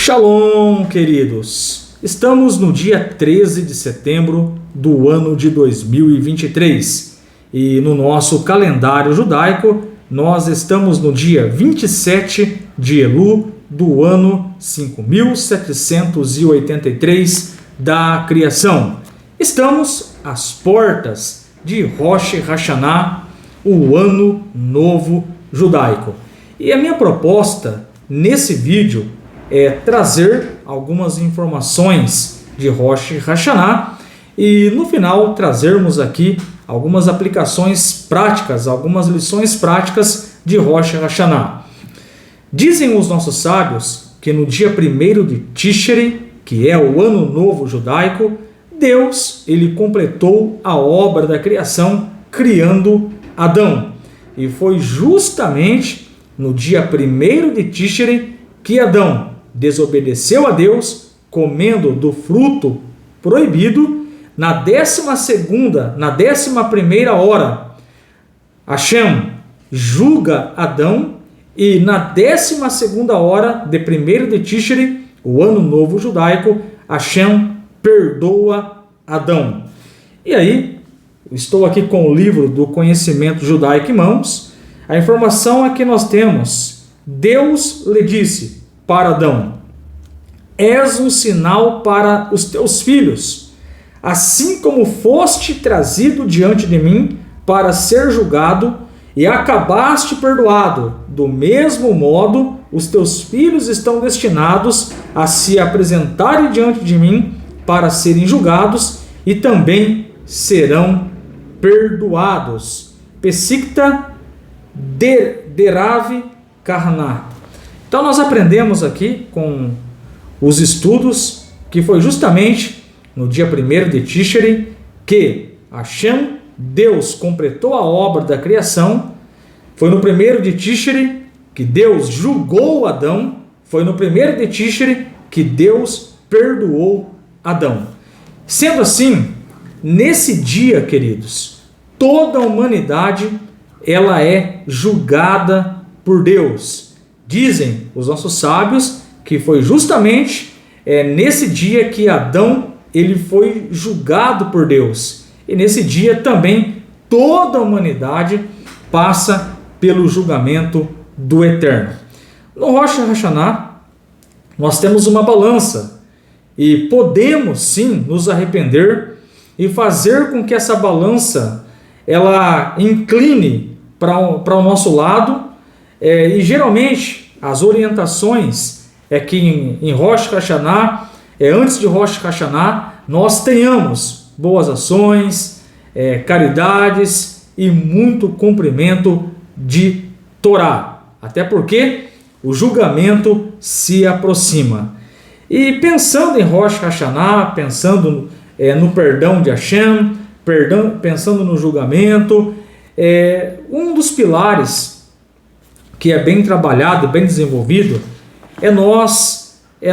Shalom, queridos! Estamos no dia 13 de setembro do ano de 2023 e no nosso calendário judaico nós estamos no dia 27 de Elu do ano 5783 da criação. Estamos às portas de Rosh Hashanah, o ano novo judaico. E a minha proposta nesse vídeo é trazer algumas informações de Rosh Hashanah e no final trazermos aqui algumas aplicações práticas, algumas lições práticas de Rosh Hashanah. Dizem os nossos sábios que no dia 1º de Tishri, que é o ano novo judaico, Deus ele completou a obra da criação criando Adão. E foi justamente no dia 1º de Tishri que Adão desobedeceu a Deus, comendo do fruto proibido. Na 11ª hora, Hashem julga Adão, e na 12ª hora de 1º de Tishri, o ano novo judaico, Hashem perdoa Adão. E aí, estou aqui com o livro do conhecimento judaico em mãos. A informação é que nós temos: Deus lhe disse para Adão: és um sinal para os teus filhos, assim como foste trazido diante de mim para ser julgado e acabaste perdoado, do mesmo modo os teus filhos estão destinados a se apresentarem diante de mim para serem julgados e também serão perdoados. Pesikta Derav Karna. Então nós aprendemos aqui com os estudos que foi justamente no dia 1º de Tishri que Hashem, Deus, completou a obra da criação. Foi no 1º de Tishri que Deus julgou Adão. Foi no 1º de Tishri que Deus perdoou Adão. Sendo assim, nesse dia, queridos, toda a humanidade ela é julgada por Deus. Dizem os nossos sábios que foi justamente nesse dia que Adão ele foi julgado por Deus. E nesse dia também toda a humanidade passa pelo julgamento do Eterno. No Rosh Hashanah nós temos uma balança e podemos sim nos arrepender e fazer com que essa balança ela incline para o nosso lado. E geralmente as orientações é que em Rosh Hashanah, antes de Rosh Hashanah, nós tenhamos boas ações, caridades e muito cumprimento de Torá. Até porque o julgamento se aproxima. E pensando em Rosh Hashanah, pensando no perdão de Hashem, pensando no julgamento, um dos pilares que é bem trabalhado, bem desenvolvido, é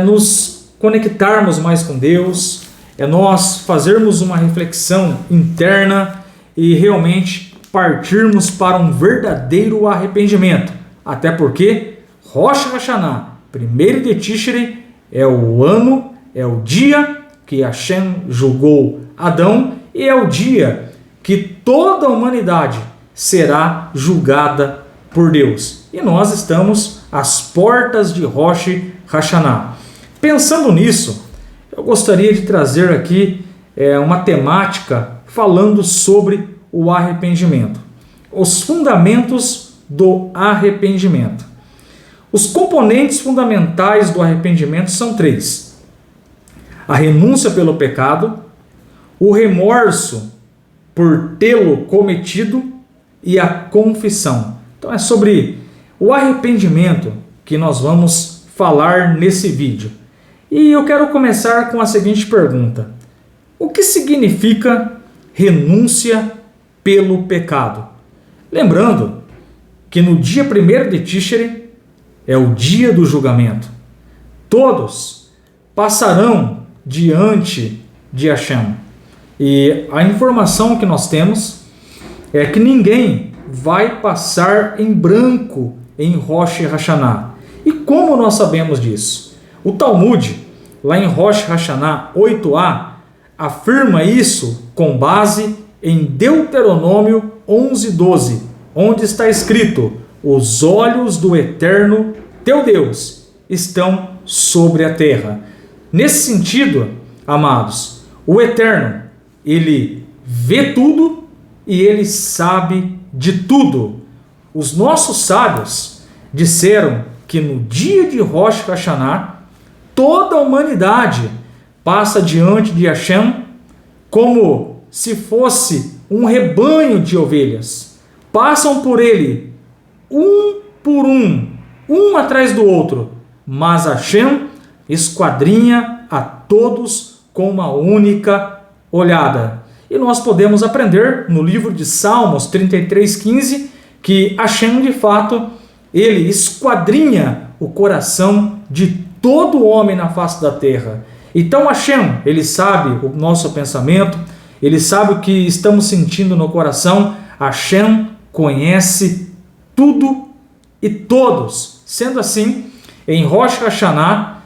nos conectarmos mais com Deus, é nós fazermos uma reflexão interna e realmente partirmos para um verdadeiro arrependimento. Até porque Rosh Hashanah, 1º de Tishri, é o dia que Hashem julgou Adão e é o dia que toda a humanidade será julgada por Deus. E nós estamos às portas de Rosh Hashanah. Pensando nisso, eu gostaria de trazer aqui uma temática falando sobre o arrependimento. Os fundamentos do arrependimento. Os componentes fundamentais do arrependimento são 3. A renúncia pelo pecado, o remorso por tê-lo cometido e a confissão. Então é sobre o arrependimento que nós vamos falar nesse vídeo. E eu quero começar com a seguinte pergunta: o que significa renúncia pelo pecado? Lembrando que no dia 1º de Tishri é o dia do julgamento. Todos passarão diante de Hashem. E a informação que nós temos é que ninguém vai passar em branco em Rosh Hashanah. E como nós sabemos disso? O Talmud, lá em Rosh Hashanah 8a, afirma isso com base em Deuteronômio 11:12, onde está escrito: os olhos do Eterno, teu Deus, estão sobre a terra. Nesse sentido, amados, o Eterno, ele vê tudo e ele sabe de tudo. Os nossos sábios disseram que no dia de Rosh Hashanah, toda a humanidade passa diante de Hashem como se fosse um rebanho de ovelhas. Passam por ele, um por um atrás do outro, mas Hashem esquadrinha a todos com uma única olhada. E nós podemos aprender no livro de Salmos 33:15 que Hashem, de fato, ele esquadrinha o coração de todo homem na face da terra. Então Hashem, ele sabe o nosso pensamento, ele sabe o que estamos sentindo no coração. Hashem conhece tudo e todos. Sendo assim, em Rosh Hashanah,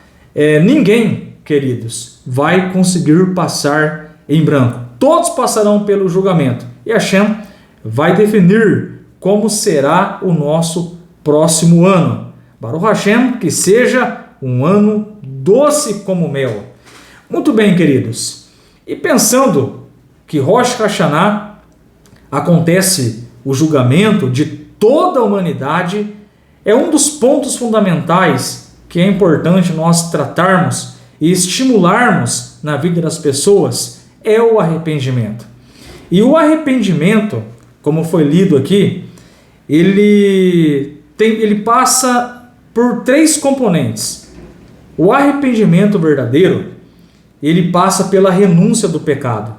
ninguém, queridos, vai conseguir passar em branco. Todos passarão pelo julgamento. E Hashem vai definir como será o nosso próximo ano. Baruch Hashem, que seja um ano doce como mel. Muito bem, queridos. E pensando que Rosh Hashanah acontece o julgamento de toda a humanidade, é um dos pontos fundamentais que é importante nós tratarmos e estimularmos na vida das pessoas, é o arrependimento. E o arrependimento, como foi lido aqui, ele passa por 3 componentes. O arrependimento verdadeiro, ele passa pela renúncia do pecado.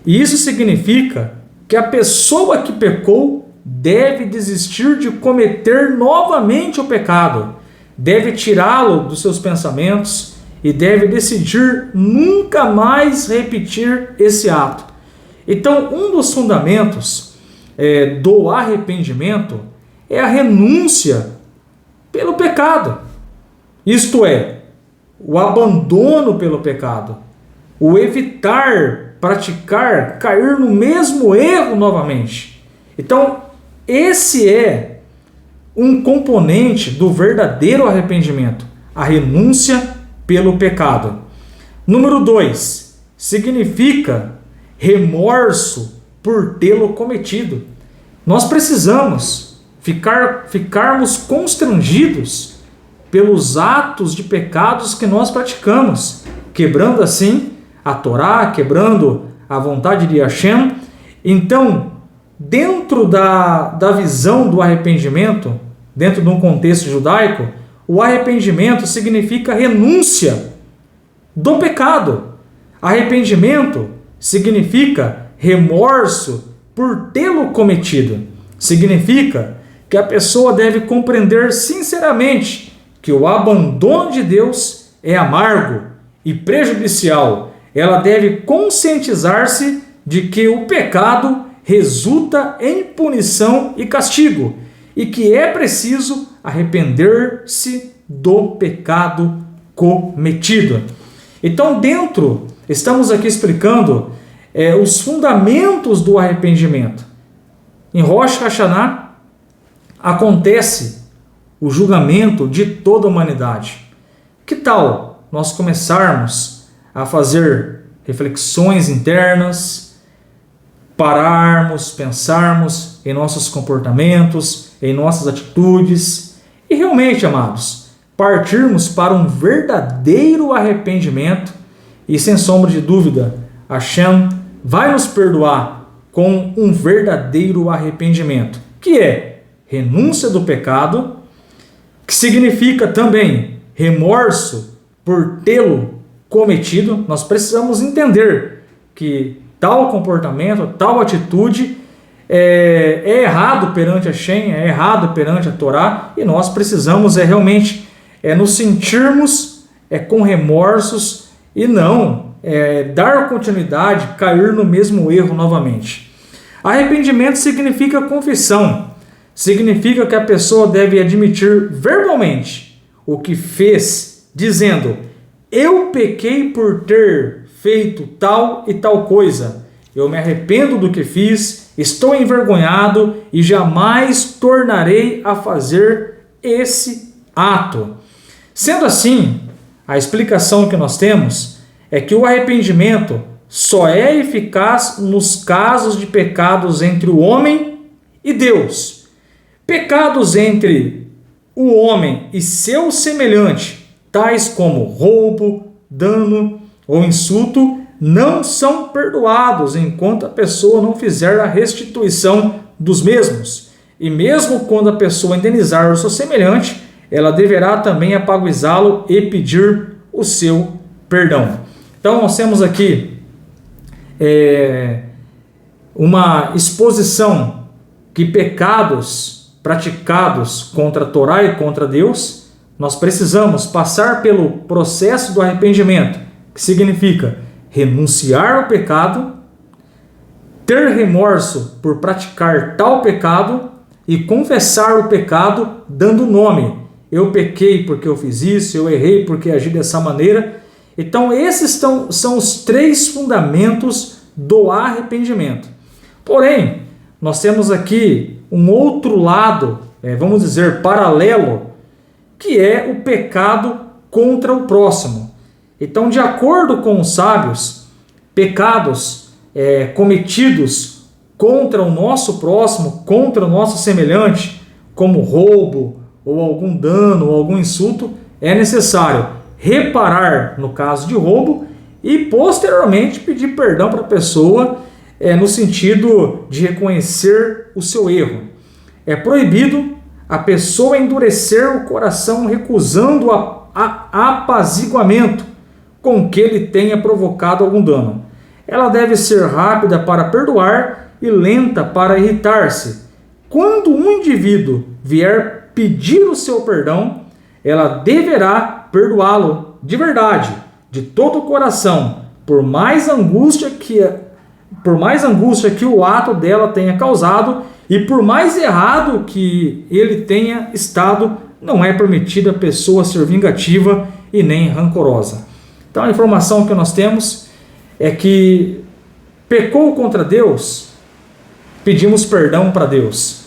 E isso significa que a pessoa que pecou deve desistir de cometer novamente o pecado, deve tirá-lo dos seus pensamentos e deve decidir nunca mais repetir esse ato. Então, um dos fundamentos do arrependimento é a renúncia pelo pecado. Isto é, o abandono pelo pecado, o evitar, praticar, cair no mesmo erro novamente. Então, esse é um componente do verdadeiro arrependimento, a renúncia pelo pecado. Número 2, significa remorso por tê-lo cometido. Nós precisamos ficarmos constrangidos pelos atos de pecados que nós praticamos, quebrando assim a Torá, quebrando a vontade de Hashem. Então, dentro da visão do arrependimento, dentro de um contexto judaico, o arrependimento significa renúncia do pecado. Arrependimento significa remorso por tê-lo cometido. Significa que a pessoa deve compreender sinceramente que o abandono de Deus é amargo e prejudicial. Ela deve conscientizar-se de que o pecado resulta em punição e castigo e que é preciso arrepender-se do pecado cometido. Então, estamos aqui explicando os fundamentos do arrependimento. Em Rosh Hashanah acontece o julgamento de toda a humanidade. Que tal nós começarmos a fazer reflexões internas, pararmos, pensarmos em nossos comportamentos, em nossas atitudes e realmente, amados, partirmos para um verdadeiro arrependimento e, sem sombra de dúvida, Hashem vai nos perdoar com um verdadeiro arrependimento, que é renúncia do pecado, que significa também remorso por tê-lo cometido. Nós precisamos entender que tal comportamento, tal atitude é errado perante a Hashem, é errado perante a Torá, e nós precisamos realmente nos sentirmos com remorsos e não dar continuidade, cair no mesmo erro novamente. Arrependimento significa confissão, significa que a pessoa deve admitir verbalmente o que fez dizendo: eu pequei por ter feito tal e tal coisa. Eu me arrependo do que fiz, estou envergonhado e jamais tornarei a fazer esse ato. Sendo assim, a explicação que nós temos é que o arrependimento só é eficaz nos casos de pecados entre o homem e Deus. Pecados entre o homem e seu semelhante, tais como roubo, dano ou insulto, não são perdoados enquanto a pessoa não fizer a restituição dos mesmos. E mesmo quando a pessoa indenizar o seu semelhante, ela deverá também apaguizá-lo e pedir o seu perdão. Então nós temos aqui uma exposição que pecados praticados contra a Torá e contra Deus, nós precisamos passar pelo processo do arrependimento, que significa renunciar ao pecado, ter remorso por praticar tal pecado e confessar o pecado dando nome. Eu pequei porque eu fiz isso, eu errei porque agi dessa maneira. Então esses são os 3 fundamentos do arrependimento. Porém, nós temos aqui um outro lado, vamos dizer, paralelo, que é o pecado contra o próximo. Então, de acordo com os sábios, pecados cometidos contra o nosso próximo, contra o nosso semelhante, como roubo, ou algum dano, ou algum insulto, é necessário reparar no caso de roubo e posteriormente pedir perdão para a pessoa no sentido de reconhecer o seu erro. É proibido a pessoa endurecer o coração recusando o apaziguamento com que ele tenha provocado algum dano. Ela deve ser rápida para perdoar e lenta para irritar-se. Quando um indivíduo vier pedir o seu perdão, ela deverá perdoá-lo de verdade, de todo o coração, por mais angústia que o ato dela tenha causado e por mais errado que ele tenha estado, não é permitido a pessoa ser vingativa e nem rancorosa. Então a informação que nós temos é que pecou contra Deus, pedimos perdão para Deus,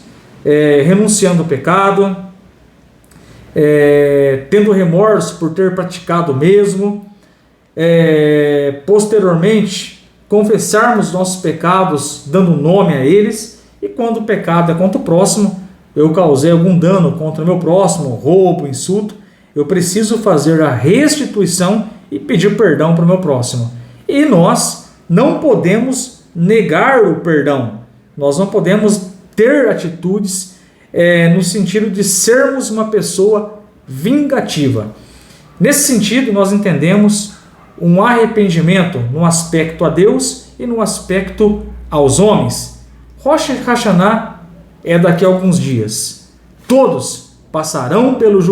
renunciando ao pecado, tendo remorso por ter praticado o mesmo, posteriormente confessarmos nossos pecados dando nome a eles, e quando o pecado é contra o próximo, eu causei algum dano contra o meu próximo, roubo, insulto, eu preciso fazer a restituição e pedir perdão para o meu próximo. E nós não podemos negar o perdão, nós não podemos ter atitudes no sentido de sermos uma pessoa vingativa. Nesse sentido, nós entendemos um arrependimento no aspecto a Deus e no aspecto aos homens. Rosh Hashanah é daqui a alguns dias. Todos passarão pelos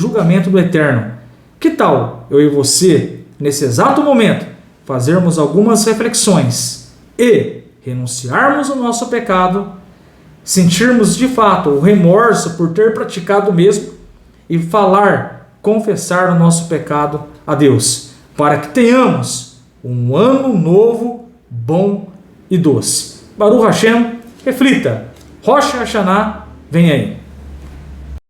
julgamentos do Eterno. Que tal eu e você, nesse exato momento, fazermos algumas reflexões e renunciarmos o nosso pecado, sentirmos de fato o remorso por ter praticado o mesmo e confessar o nosso pecado a Deus, para que tenhamos um ano novo, bom e doce. Baruch Hashem, reflita, Rosh Hashanah vem aí.